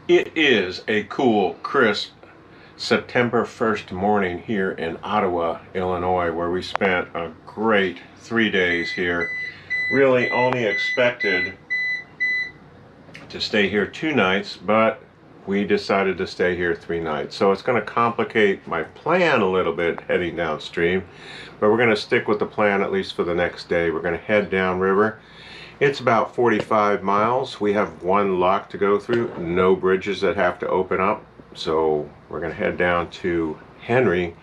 It is a cool, crisp September 1st morning here in Ottawa, Illinois, where we spent a great 3 days here. Really only expected to stay here 2 nights, but we decided to stay here 3 nights. So it's going to complicate my plan a little bit heading downstream, but we're going to stick with the plan at least for the next day. We're going to head downriver. It's about 45 miles. We have one lock to go through, no bridges that have to open up. So we're going to head down to Henry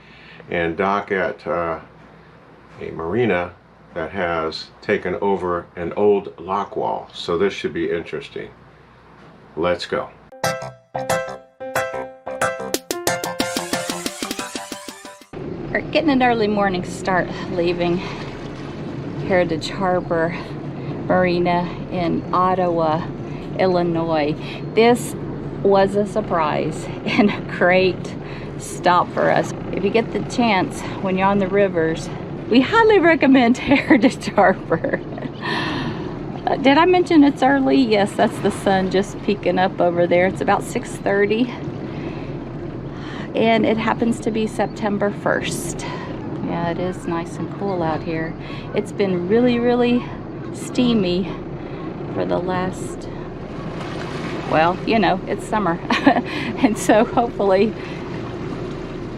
and dock at a marina that has taken over an old lock wall. So this should be interesting. Let's go. We're getting an early morning start leaving Heritage Harbor Marina in Ottawa, Illinois. This was a surprise and a great stop for us. If you get the chance when you're on the rivers, we highly recommend Heritage Harbor. Did I mention it's early? Yes, that's the sun just peeking up over there. It's about 6:30 and it happens to be September 1st. Yeah, it is nice and cool out here. It's been really steamy for the last, well, you know, it's summer. And so hopefully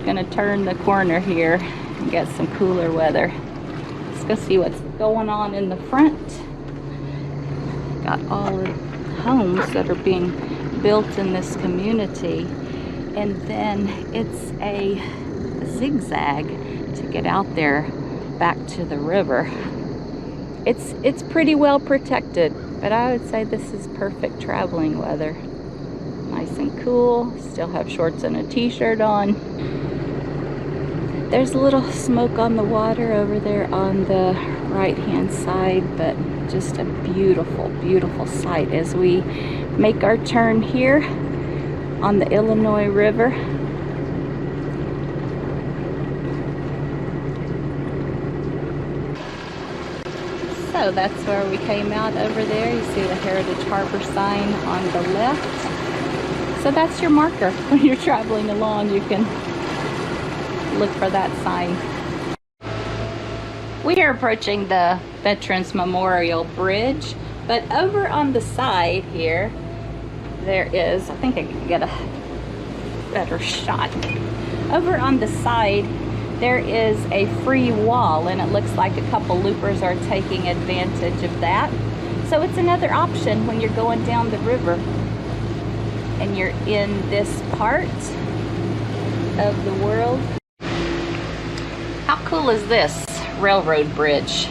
gonna turn the corner here and get some cooler weather. Let's go see what's going on in the front. Got all the homes that are being built in this community, and then it's a zigzag to get out there back to the river. It's pretty well protected, but I would say this is perfect traveling weather. Nice and cool. Still have shorts and a t-shirt on. There's a little smoke on the water over there on the right hand side, but just a beautiful sight as we make our turn here on the Illinois River. So that's where we came out over there. You see the Heritage Harbor sign on the left. So that's your marker. When you're traveling along, you can look for that sign. We are approaching the Veterans Memorial Bridge, but over on the side here, there is, I think I can get a better shot. Over on the side, there is a free wall, and it looks like a couple loopers are taking advantage of that. So it's another option when you're going down the river and you're in this part of the world. How cool is this railroad bridge?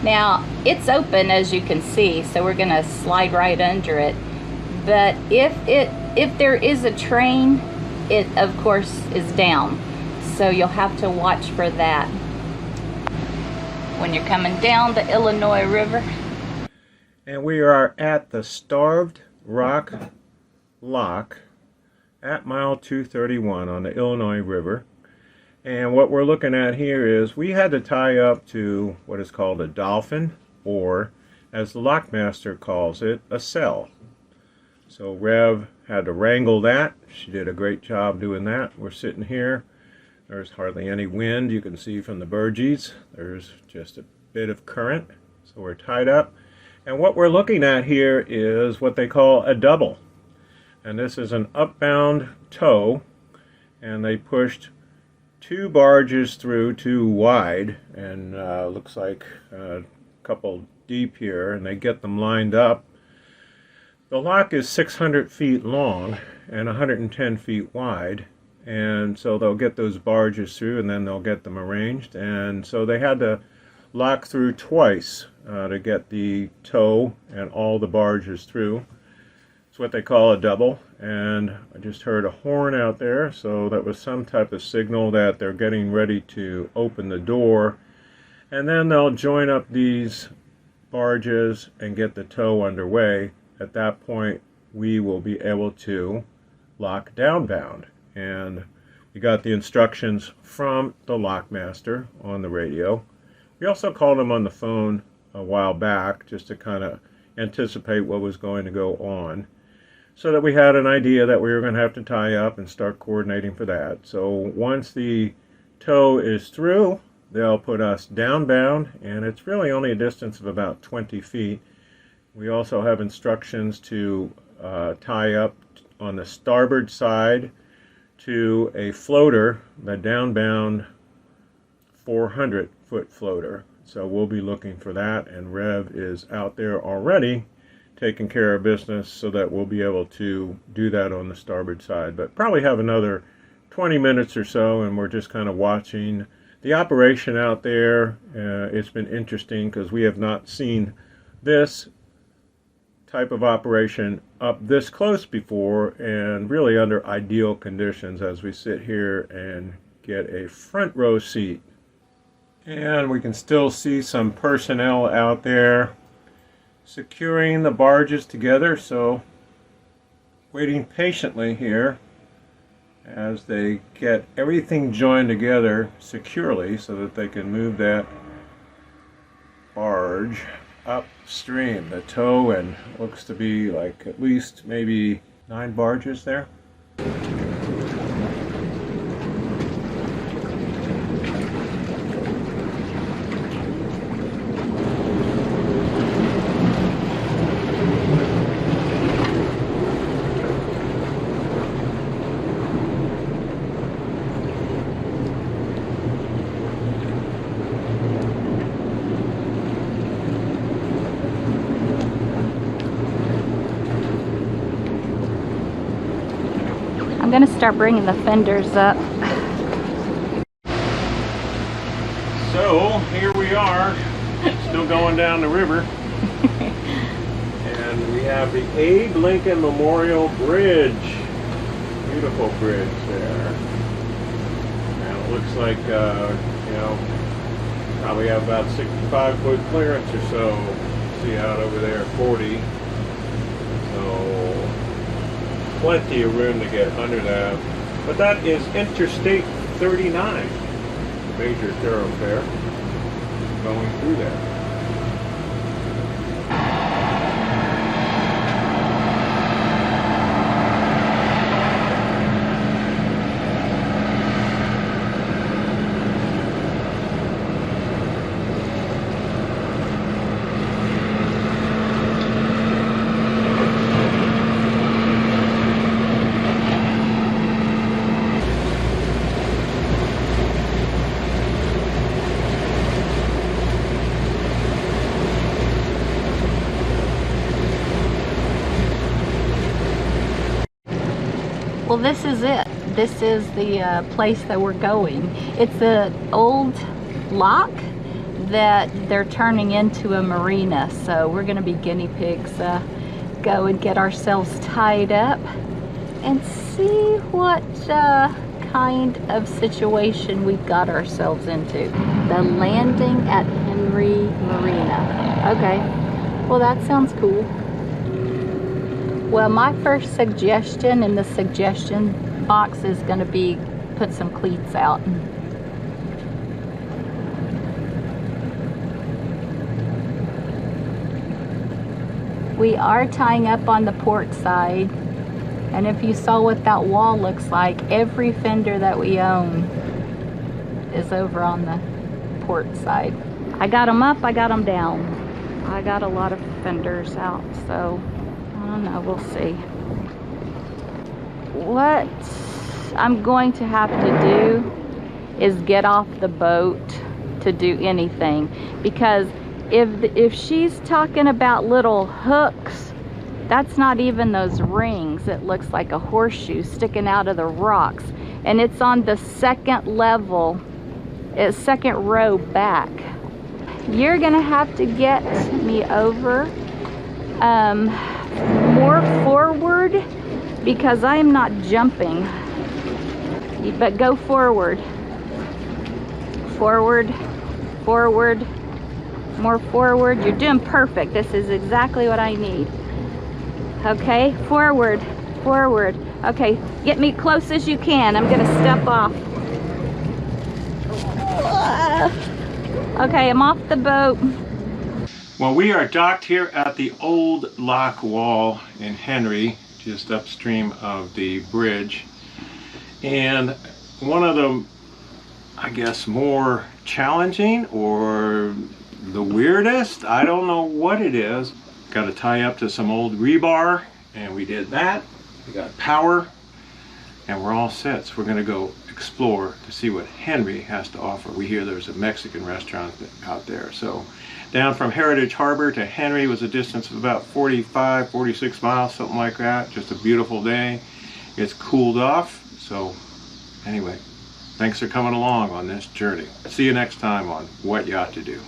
Now, it's open as you can see, so we're gonna slide right under it. But if there is a train, it of course is down. So you'll have to watch for that when you're coming down the Illinois River. And we are at the Starved Rock Lock at mile 231 on the Illinois River. And what we're looking at here is we had to tie up to what is called a dolphin, or as the lockmaster calls it, a cell. So Rev had to wrangle that. She did a great job doing that. We're sitting here. There's hardly any wind. You can see from the burgees. There's just a bit of current. So we're tied up. And what we're looking at here is what they call a double. And this is an upbound tow. And they pushed two barges through, too wide, and looks like a couple deep here, and they get them lined up. The lock is 600 feet long and 110 feet wide, and so they'll get those barges through and then they'll get them arranged. And so they had to lock through twice to get the tow and all the barges through. It's what they call a double, and I just heard a horn out there, so that was some type of signal that they're getting ready to open the door, and then they'll join up these barges and get the tow underway. At that point, we will be able to lock downbound, and we got the instructions from the lockmaster on the radio. We also called him on the phone a while back just to kind of anticipate what was going to go on. so that we had an idea that we were going to have to tie up and start coordinating for that. So once the tow is through, they'll put us downbound, and it's really only a distance of about 20 feet. We also have instructions to tie up on the starboard side to a floater, the downbound 400-foot floater. So we'll be looking for that, and Rev is out there already taking care of business so that we'll be able to do that on the starboard side. But probably have another 20 minutes or so, and we're just kind of watching the operation out there. It's been interesting because we have not seen this type of operation up this close before, and really under ideal conditions as we sit here and get a front row seat. And we can still see some personnel out there securing the barges together, so waiting patiently here as they get everything joined together securely so that they can move that barge upstream. The tow, and looks to be like at least maybe 9 barges there. I'm going to start bringing the fenders up. So here we are, still going down the river, and we have the Abe Lincoln Memorial Bridge. Beautiful bridge there. And it looks like, you know, probably have about 65-foot clearance or so. See out over there, 40. So plenty of room to get under that. But that is Interstate 39, the major thoroughfare, going through there. Well, this is it. This is the place that we're going. It's an old lock that they're turning into a marina. So we're going to be guinea pigs, go and get ourselves tied up and see what kind of situation we've got ourselves into. The landing at Henry Marina. Okay, well that sounds cool. Well, my first suggestion in the suggestion box is going to be put some cleats out. We are tying up on the port side, and if you saw what that wall looks like, every fender that we own is over on the port side. I got them up, I got them down. I got a lot of fenders out, so I don't know, we'll see. What I'm going to have to do is get off the boat to do anything, because if she's talking about little hooks, that's not even those rings. It looks like a horseshoe sticking out of the rocks, and it's on the second level, second row back. You're gonna have to get me over more forward, because I am not jumping, but go forward, forward, forward, more forward. You're doing perfect. This is exactly what I need. Okay, forward, forward. Okay, get me close as you can. I'm gonna step off. Okay, I'm off the boat. Well, we are docked here at the old lock wall in Henry, just upstream of the bridge. And one of the, I guess, more challenging or the weirdest, I don't know what it is. Got to tie up to some old rebar, and we did that. We got power, and we're all set. So we're going to go explore to see what Henry has to offer. We hear there's a Mexican restaurant out there. So down from Heritage Harbor to Henry was a distance of about 45, 46 miles, something like that. Just a beautiful day. It's cooled off. So anyway, thanks for coming along on this journey. See you next time on What Yacht To Do.